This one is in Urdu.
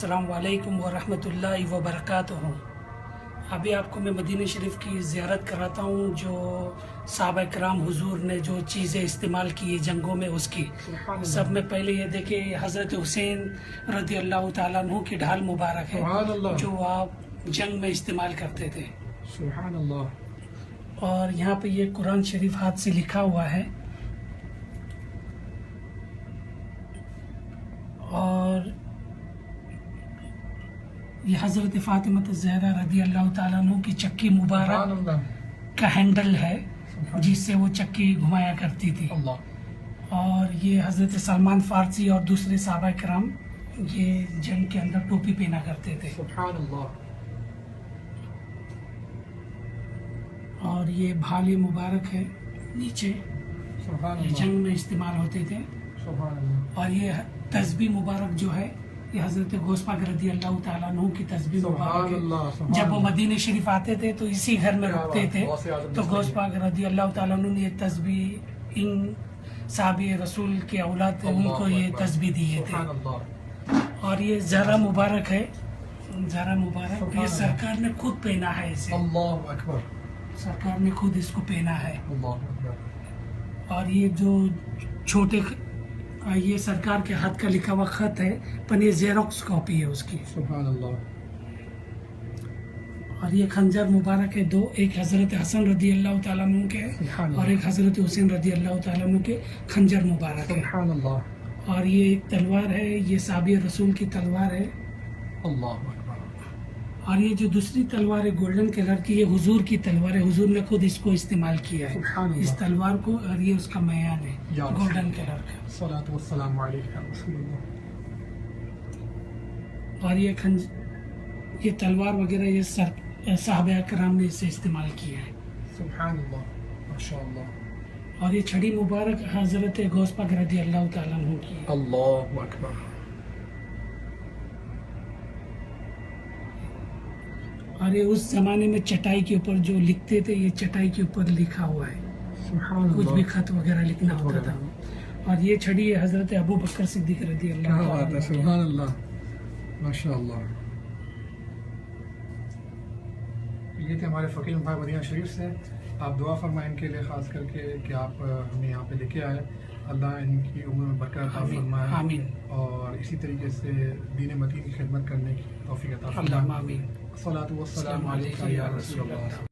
السلام علیکم ورحمۃ اللہ وبرکاتہ۔ ابھی آپ کو میں مدینہ شریف کی زیارت کراتا ہوں، جو صحابہ کرام حضور نے جو چیزیں استعمال کی جنگوں میں اس کی سب میں پہلے یہ دیکھیں، حضرت حسین رضی اللہ تعالیٰ عنہ کی ڈھال مبارک ہے جو آپ جنگ میں استعمال کرتے تھے۔ سبحان اللہ۔ اور یہاں پہ یہ قرآن شریف ہاتھ سے لکھا ہوا ہے، اور یہ حضرت فاطمہ الزہرا رضی اللہ تعالیٰ عنہ کی چکی مبارک کا ہینڈل ہے جس سے وہ چکی گھمایا کرتی تھی۔ اور یہ حضرت سلمان فارسی اور دوسرے صحابہ کرام یہ جنگ کے اندر ٹوپی پہنا کرتے تھے۔ سبحان اللہ۔ اور یہ بھالے مبارک ہے نیچے، سبحان یہ اللہ۔ جنگ میں استعمال ہوتے تھے۔ سبحان اللہ۔ اور یہ تسبیح مبارک جو ہے یہ حضرت غوث پاک رضی اللہ تعالیٰ عنہ کی تسبیح مبارک ہے۔ جب وہ مدینہ شریف آتے تھے تو اسی گھر میں رکتے تھے، تو غوث پاک رضی اللہ تعالیٰ عنہ نے یہ تسبیح ان صحابی رسول کے اولاد تھے ان کو یہ تسبیح دیے تھے۔ اور یہ زرہ مبارک ہے، زرہ مبارک یہ سرکار نے خود پہنا ہے، اسے اللہ اکبر۔ سرکار نے خود اس کو پہنا ہے۔ اللہ اکبر۔ اور یہ جو چھوٹے یہ سرکار کے ہاتھ کا لکھا ہوا خط ہے، پر یہ زیروکس کاپی ہے اس کی۔ سبحان اللہ۔ اور یہ خنجر مبارک ہے دو، ایک حضرت حسن رضی اللہ تعالیٰ عنہ کے ہے اور ایک حضرت حسین رضی اللہ تعالیٰ عنہ کے خنجر مبارک ہے۔ سبحان اللہ۔ اور یہ ایک تلوار ہے، یہ صحابی رسول کی تلوار ہے۔ اللہ اکبر۔ اور یہ جو دوسری تلوار ہے گولڈن کلر کی، یہ حضور کی تلوار ہے، حضور نے خود اس کو استعمال کیا ہے سبحان اللہ۔ اس تلوار کو، اور یہ اس کا میان ہے یا رسول گولڈن کلر کا۔ الصلاۃ والسلام علیک یا رسول اللہ۔ اور یہ تلوار وغیرہ یہ صحابہ کرام نے اسے استعمال کیا ہے۔ سبحان اللہ، ماشاء اللہ۔ اور یہ چھڑی مبارک حضرت غوث پاک رضی اللہ تعالیٰ عنہ کی ہے۔ اللہ اکبر۔ اور یہ اس زمانے میں چٹائی کے اوپر جو لکھتے تھے، یہ چٹائی کے اوپر لکھا ہوا ہے، سبحان کچھ بھی اللہ۔ خط وغیرہ لکھنا ہوتا تھا۔ اور یہ چھڑی ہے حضرت ابو بکر صدیق رضی اللہ کیا تعالیٰ بات ہے، عنہ کی۔ سبحان اللہ، ماشاء اللہ۔ یہ تھے ہمارے فقیر بھائی مدینہ شریف سے، آپ دعا فرمائیں ان کے لیے خاص کر کے کہ آپ ہمیں یہاں پہ لے کے آئے، اللہ ان کی عمر میں برکت عطا فرمائے، آمین۔ اور اسی طریقے سے دین مدین کی خدمت کرنے کی توفیق عطا فرمائے۔ اللہم آمین۔ الصلاۃ والسلام علیک یا رسول اللہ۔